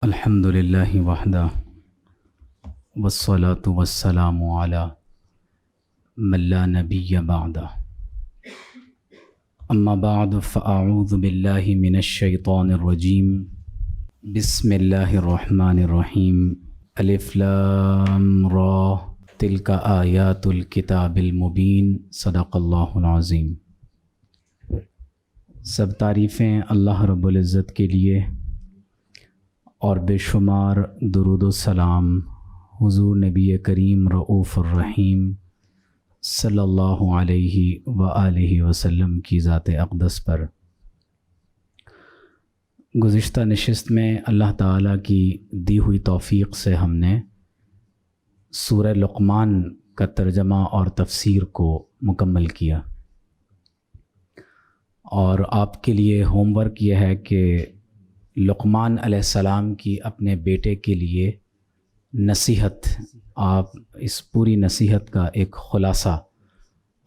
الحمد للہ وحدہ والصلاة والسلام علی من لا نبی بعدہ اما بعد فاعوذ باللہ من الشیطان الرجیم بسم اللہ الرحمن الرحیم الف لام را تلک آیات الکتاب المبین صدق اللہ العظیم۔ سب تعریفیں اللہ رب العزت کے لیے اور بے شمار درود و سلام حضور نبی کریم رؤوف الرحیم صلی اللہ علیہ وآلہ وسلم کی ذات اقدس پر۔ گزشتہ نشست میں اللہ تعالیٰ کی دی ہوئی توفیق سے ہم نے سورہ لقمان کا ترجمہ اور تفسیر کو مکمل کیا، اور آپ کے لیے ہوم ورک یہ ہے کہ لقمان علیہ السلام کی اپنے بیٹے کے لیے نصیحت، آپ اس پوری نصیحت کا ایک خلاصہ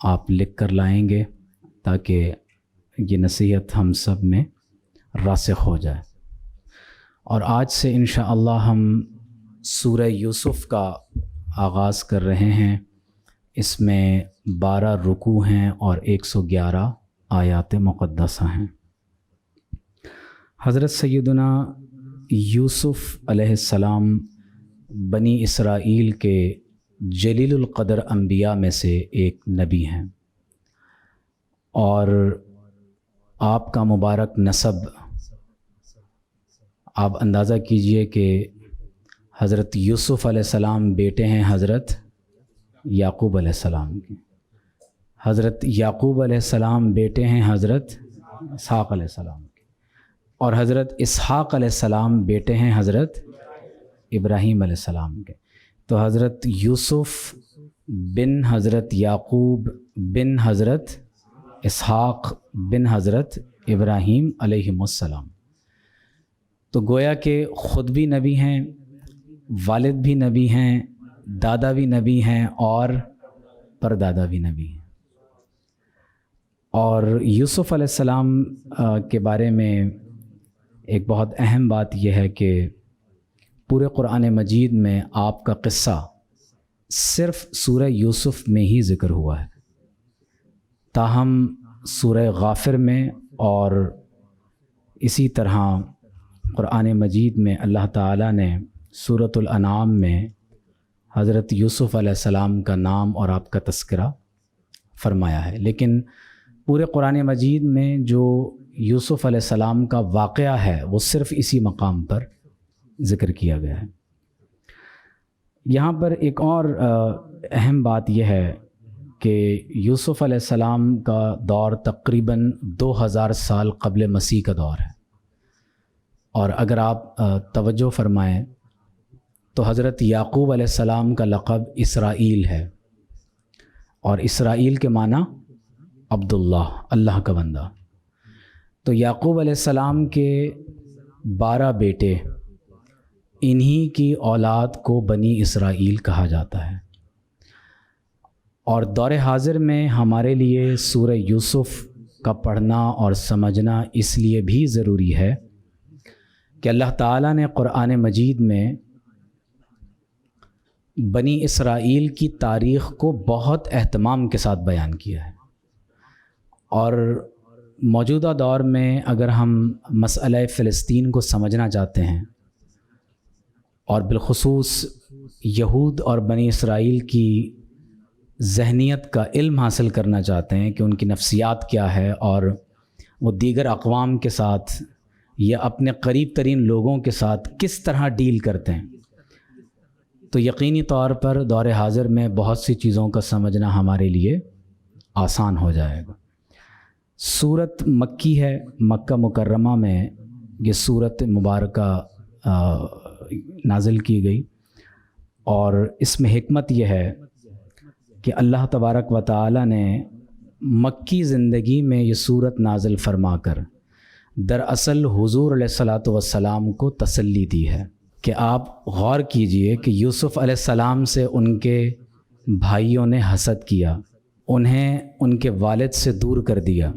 آپ لکھ کر لائیں گے تاکہ یہ نصیحت ہم سب میں راسخ ہو جائے۔ اور آج سے انشاءاللہ ہم سورہ یوسف کا آغاز کر رہے ہیں۔ اس میں 12 رکوع ہیں اور 111 آیات مقدسہ ہیں۔ حضرت سیدنا یوسف علیہ السلام بنی اسرائیل کے جلیل القدر انبیاء میں سے ایک نبی ہیں، اور آپ کا مبارک نسب آپ اندازہ کیجئے کہ حضرت یوسف علیہ السلام بیٹے ہیں حضرت یعقوب علیہ السلام کے، حضرت یعقوب علیہ السلام بیٹے ہیں حضرت اسحاق علیہ السلام کے، اور حضرت اسحاق علیہ السلام بیٹے ہیں حضرت ابراہیم علیہ السلام کے۔ تو حضرت یوسف بن حضرت یعقوب بن حضرت اسحاق بن حضرت ابراہیم علیہم السلام۔ تو گویا کہ خود بھی نبی ہیں، والد بھی نبی ہیں، دادا بھی نبی ہیں، اور پردادا بھی نبی ہیں۔ اور یوسف علیہ السلام کے بارے میں ایک بہت اہم بات یہ ہے کہ پورے قرآن مجید میں آپ کا قصہ صرف سورہ یوسف میں ہی ذکر ہوا ہے، تاہم سورہ غافر میں اور اسی طرح قرآن مجید میں اللہ تعالیٰ نے سورۃ الانعام میں حضرت یوسف علیہ السلام کا نام اور آپ کا تذکرہ فرمایا ہے، لیکن پورے قرآن مجید میں جو یوسف علیہ السلام کا واقعہ ہے وہ صرف اسی مقام پر ذکر کیا گیا ہے۔ یہاں پر ایک اور اہم بات یہ ہے کہ یوسف علیہ السلام کا دور تقریباً 2000 سال قبل مسیح کا دور ہے، اور اگر آپ توجہ فرمائیں تو حضرت یعقوب علیہ السلام کا لقب اسرائیل ہے، اور اسرائیل کے معنی عبداللہ، اللہ کا بندہ۔ تو یعقوب علیہ السلام کے 12 بیٹے، انہی کی اولاد کو بنی اسرائیل کہا جاتا ہے۔ اور دور حاضر میں ہمارے لیے سورہ یوسف کا پڑھنا اور سمجھنا اس لیے بھی ضروری ہے کہ اللہ تعالیٰ نے قرآن مجید میں بنی اسرائیل کی تاریخ کو بہت اہتمام کے ساتھ بیان کیا ہے، اور موجودہ دور میں اگر ہم مسئلہ فلسطین کو سمجھنا چاہتے ہیں اور بالخصوص یہود اور بنی اسرائیل کی ذہنیت کا علم حاصل کرنا چاہتے ہیں کہ ان کی نفسیات کیا ہے اور وہ دیگر اقوام کے ساتھ یا اپنے قریب ترین لوگوں کے ساتھ کس طرح ڈیل کرتے ہیں، تو یقینی طور پر دور حاضر میں بہت سی چیزوں کا سمجھنا ہمارے لیے آسان ہو جائے گا۔ سورت مکی ہے، مکہ مکرمہ میں یہ سورت مبارکہ نازل کی گئی، اور اس میں حکمت یہ ہے کہ اللہ تبارک و تعالی نے مکی زندگی میں یہ سورت نازل فرما کر دراصل حضور علیہ الصلاۃ والسلام کو تسلی دی ہے کہ آپ غور کیجئے کہ یوسف علیہ السلام سے ان کے بھائیوں نے حسد کیا، انہیں ان کے والد سے دور کر دیا۔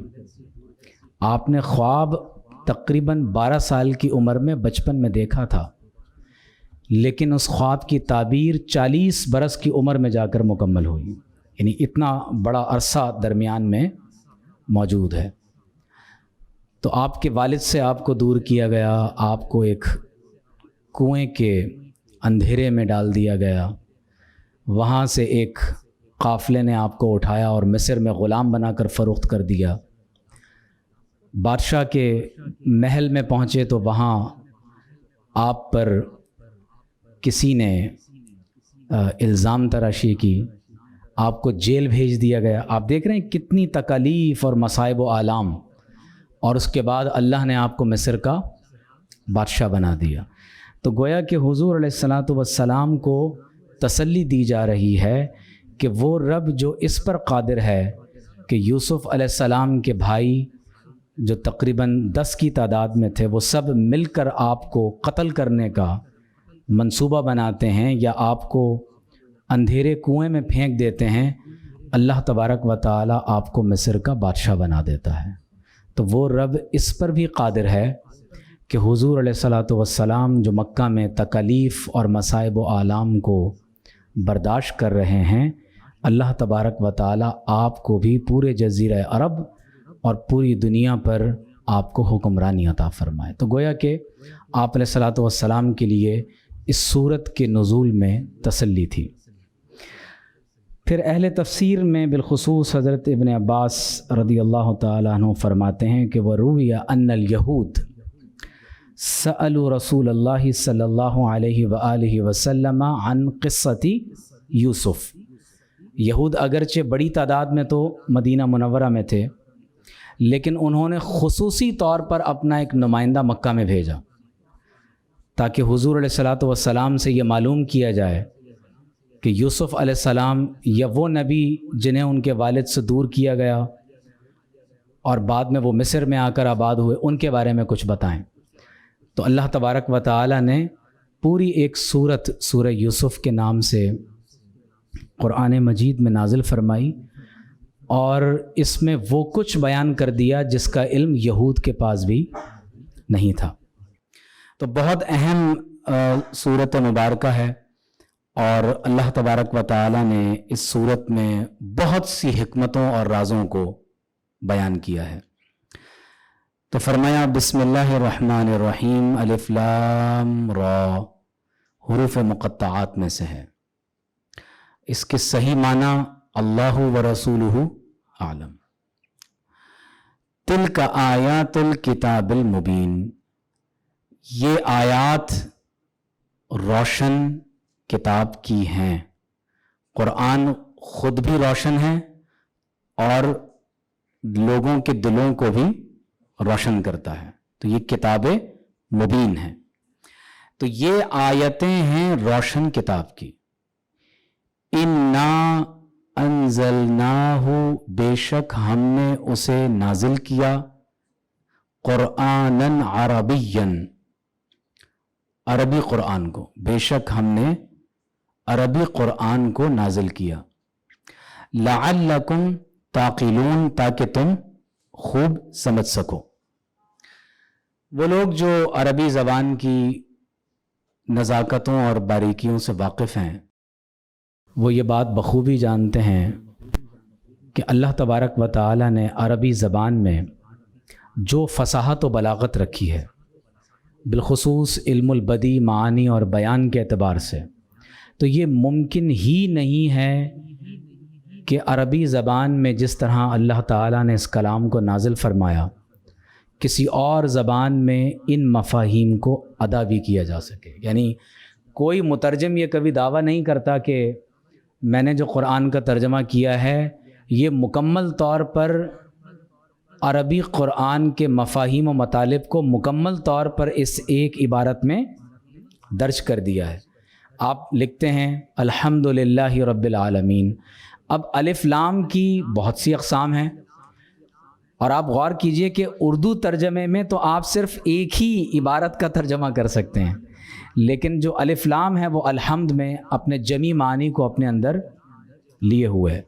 آپ نے خواب تقریباً 12 سال کی عمر میں بچپن میں دیکھا تھا لیکن اس خواب کی تعبیر 40 برس کی عمر میں جا کر مکمل ہوئی، یعنی اتنا بڑا عرصہ درمیان میں موجود ہے۔ تو آپ کے والد سے آپ کو دور کیا گیا، آپ کو ایک کنویں کے اندھیرے میں ڈال دیا گیا، وہاں سے ایک قافلے نے آپ کو اٹھایا اور مصر میں غلام بنا کر فروخت کر دیا۔ بادشاہ کے محل میں پہنچے تو وہاں آپ پر کسی نے الزام تراشی کی، آپ کو جیل بھیج دیا گیا۔ آپ دیکھ رہے ہیں کتنی تکالیف اور مصائب و آلام، اور اس کے بعد اللہ نے آپ کو مصر کا بادشاہ بنا دیا۔ تو گویا کہ حضور علیہ الصلاۃ والسلام کو تسلی دی جا رہی ہے کہ وہ رب جو اس پر قادر ہے کہ یوسف علیہ السلام کے بھائی جو تقریباً 10 کی تعداد میں تھے، وہ سب مل کر آپ کو قتل کرنے کا منصوبہ بناتے ہیں یا آپ کو اندھیرے کنویں میں پھینک دیتے ہیں، اللہ تبارک و تعالی آپ کو مصر کا بادشاہ بنا دیتا ہے۔ تو وہ رب اس پر بھی قادر ہے کہ حضور علیہ الصلاۃ والسلام جو مکہ میں تکالیف اور مصائب و آلام کو برداشت کر رہے ہیں، اللہ تبارک و تعالی آپ کو بھی پورے جزیرہ عرب اور پوری دنیا پر آپ کو حکمرانی عطا فرمائے۔ تو گویا کہ آپ علیہ الصلاۃ والسلام کے لیے اس صورت کے نزول میں تسلی تھی۔ پھر اہل تفسیر میں بالخصوص حضرت ابن عباس رضی اللہ تعالیٰ عنہ فرماتے ہیں کہ وروی ان الیہود سألوا رسول اللہ صلی اللہ علیہ وآلہ وسلم عن قصۃ یوسف۔ یہود اگرچہ بڑی تعداد میں تو مدینہ منورہ میں تھے، لیکن انہوں نے خصوصی طور پر اپنا ایک نمائندہ مکہ میں بھیجا تاکہ حضور علیہ الصلاۃ والسلام سے یہ معلوم کیا جائے کہ یوسف علیہ السلام یا وہ نبی جنہیں ان کے والد سے دور کیا گیا اور بعد میں وہ مصر میں آ کر آباد ہوئے، ان کے بارے میں کچھ بتائیں۔ تو اللہ تبارک و تعالی نے پوری ایک سورت سورہ یوسف کے نام سے قرآن مجید میں نازل فرمائی، اور اس میں وہ کچھ بیان کر دیا جس کا علم یہود کے پاس بھی نہیں تھا۔ تو بہت اہم سورت مبارکہ ہے، اور اللہ تبارک و تعالی نے اس سورت میں بہت سی حکمتوں اور رازوں کو بیان کیا ہے۔ تو فرمایا بسم اللہ الرحمن الرحیم، الف لام را، حروف مقطعات میں سے ہے۔ اس کے صحیح معنی اللہ و رسولہ عالم۔ تلک آیات الکتاب المبین، یہ آیات روشن کتاب کی ہیں۔ قرآن خود بھی روشن ہے اور لوگوں کے دلوں کو بھی روشن کرتا ہے، تو یہ کتاب مبین ہے۔ تو یہ آیتیں ہیں روشن کتاب کی۔ انا انزلناہ، بے شک ہم نے اسے نازل کیا، قرآناً عربیاً، عربی قرآن کو، بے شک ہم نے عربی قرآن کو نازل کیا، لعلکم تعقلون، تاکہ تم خوب سمجھ سکو۔ وہ لوگ جو عربی زبان کی نزاکتوں اور باریکیوں سے واقف ہیں، وہ یہ بات بخوبی جانتے ہیں کہ اللہ تبارک و تعالی نے عربی زبان میں جو فصاحت و بلاغت رکھی ہے، بالخصوص علم البدی، معانی اور بیان کے اعتبار سے، تو یہ ممکن ہی نہیں ہے کہ عربی زبان میں جس طرح اللہ تعالیٰ نے اس کلام کو نازل فرمایا، کسی اور زبان میں ان مفاہیم کو ادا بھی کیا جا سکے۔ یعنی کوئی مترجم یہ کبھی دعویٰ نہیں کرتا کہ میں نے جو قرآن کا ترجمہ کیا ہے یہ مکمل طور پر عربی قرآن کے مفاہیم و مطالب کو مکمل طور پر اس ایک عبارت میں درج کر دیا ہے۔ آپ لکھتے ہیں الحمدللہ رب العالمین۔ اب الف لام کی بہت سی اقسام ہیں، اور آپ غور کیجئے کہ اردو ترجمے میں تو آپ صرف ایک ہی عبارت کا ترجمہ کر سکتے ہیں، لیکن جو الف لام ہے وہ الحمد میں اپنے جمی معنی کو اپنے اندر لیے ہوئے ہے۔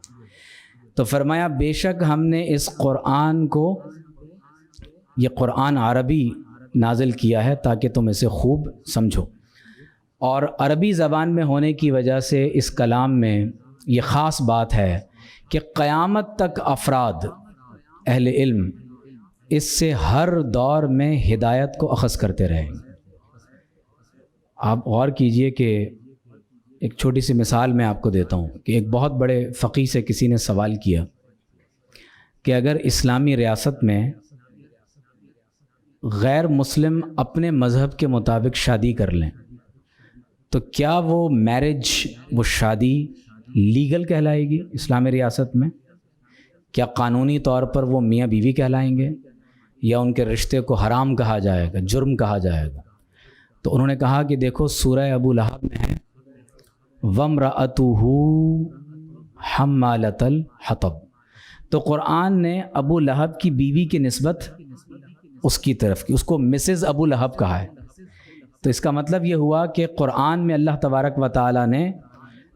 تو فرمایا بے شک ہم نے اس قرآن کو، یہ قرآن عربی نازل کیا ہے تاکہ تم اسے خوب سمجھو۔ اور عربی زبان میں ہونے کی وجہ سے اس کلام میں یہ خاص بات ہے کہ قیامت تک افراد اہل علم اس سے ہر دور میں ہدایت کو اخذ کرتے رہیں گے۔ آپ غور کیجئے کہ ایک چھوٹی سی مثال میں آپ کو دیتا ہوں کہ ایک بہت بڑے فقیہ سے کسی نے سوال کیا کہ اگر اسلامی ریاست میں غیر مسلم اپنے مذہب کے مطابق شادی کر لیں تو کیا وہ میرج، وہ شادی لیگل کہلائے گی اسلامی ریاست میں؟ کیا قانونی طور پر وہ میاں بیوی کہلائیں گے یا ان کے رشتے کو حرام کہا جائے گا، جرم کہا جائے گا؟ تو انہوں نے کہا کہ دیکھو سورہ ابو لہب میں ہے وَامْرَأَتُهُ حَمَّالَةَ الْحَطَبِ، تو قرآن نے ابو لہب کی بیوی کی نسبت اس کی طرف کی، اس کو مسز ابو لہب کہا ہے۔ تو اس کا مطلب یہ ہوا کہ قرآن میں اللہ تبارک و تعالیٰ نے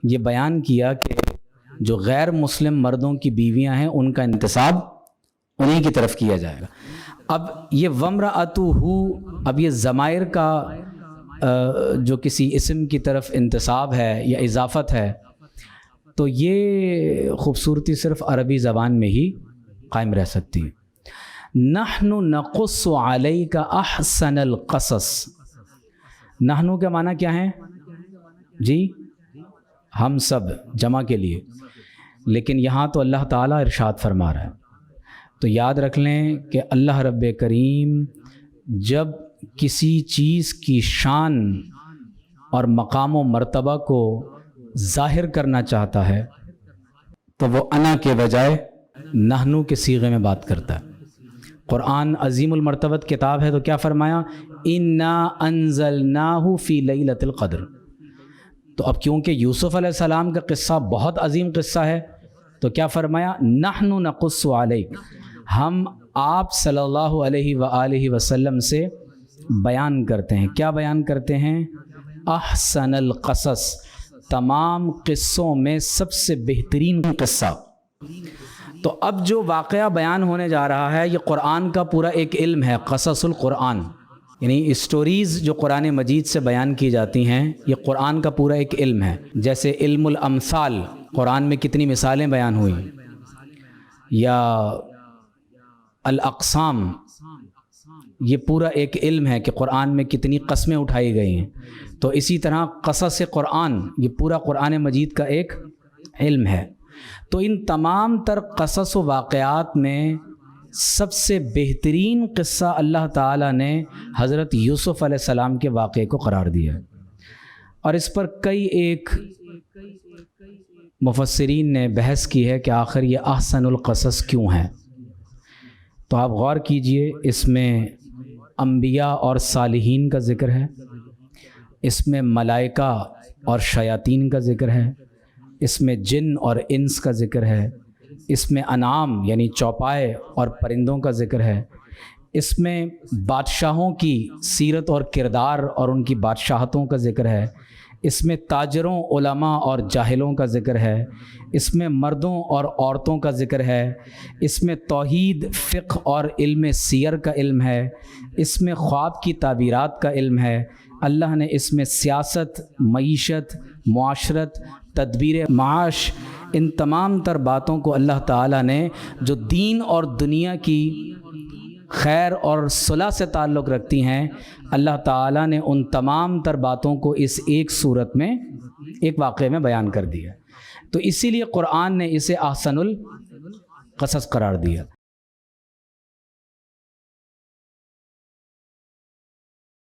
یہ بیان کیا کہ جو غیر مسلم مردوں کی بیویاں ہیں ان کا انتساب انہی کی طرف کیا جائے گا۔ اب یہ وَامْرَأَتُهُ، اب یہ ضمائر کا جو کسی اسم کی طرف انتساب ہے یا اضافت ہے، تو یہ خوبصورتی صرف عربی زبان میں ہی قائم رہ سکتی ہے۔ نحن نقص علیک احسن القصص، نحن کا معنی کیا ہے جی؟ ہم سب، جمع کے لیے، لیکن یہاں تو اللہ تعالیٰ ارشاد فرما رہا ہے۔ تو یاد رکھ لیں کہ اللہ رب کریم جب کسی چیز کی شان اور مقام و مرتبہ کو ظاہر کرنا چاہتا ہے تو وہ انا کے بجائے نحنو کے صیغے میں بات کرتا ہے۔ قرآن عظیم المرتبت کتاب ہے تو کیا فرمایا؟ انا انزلناہ فی لیلۃ القدر۔ تو اب کیونکہ یوسف علیہ السلام کا قصہ بہت عظیم قصہ ہے تو کیا فرمایا؟ نحن نقص علیک، ہم آپ صلی اللہ علیہ وآلہ وسلم سے بیان کرتے ہیں۔ کیا بیان کرتے ہیں؟ احسن القصص، تمام قصوں میں سب سے بہترین قصہ۔ تو اب جو واقعہ بیان ہونے جا رہا ہے یہ قرآن کا پورا ایک علم ہے، قصص القرآن، یعنی اسٹوریز جو قرآن مجید سے بیان کی جاتی ہیں یہ قرآن کا پورا ایک علم ہے۔ جیسے علم الامثال، قرآن میں کتنی مثالیں بیان ہوئیں، یا الاقسام، یہ پورا ایک علم ہے کہ قرآن میں کتنی قسمیں اٹھائی گئی ہیں۔ تو اسی طرح قصص قرآن، یہ پورا قرآن مجید کا ایک علم ہے۔ تو ان تمام تر قصص و واقعات میں سب سے بہترین قصہ اللہ تعالیٰ نے حضرت یوسف علیہ السلام کے واقعے کو قرار دیا ہے، اور اس پر کئی ایک مفسرین نے بحث کی ہے کہ آخر یہ احسن القصص کیوں ہے۔ تو آپ غور کیجئے، اس میں انبیاء اور صالحین کا ذکر ہے، اس میں ملائکہ اور شیاطین کا ذکر ہے، اس میں جن اور انس کا ذکر ہے، اس میں انعام یعنی چوپائے اور پرندوں کا ذکر ہے، اس میں بادشاہوں کی سیرت اور کردار اور ان کی بادشاہتوں کا ذکر ہے، اس میں تاجروں، علماء اور جاہلوں کا ذکر ہے، اس میں مردوں اور عورتوں کا ذکر ہے، اس میں توحید، فقہ اور علم سیر کا علم ہے، اس میں خواب کی تعبیرات کا علم ہے، اللہ نے اس میں سیاست، معیشت، معاشرت، تدبیر معاش، ان تمام تر باتوں کو اللہ تعالیٰ نے جو دین اور دنیا کی خیر اور صلح سے تعلق رکھتی ہیں، اللہ تعالیٰ نے ان تمام تر باتوں کو اس ایک صورت میں، ایک واقعے میں بیان کر دیا۔ تو اسی لیے قرآن نے اسے احسن القصص قرار دیا۔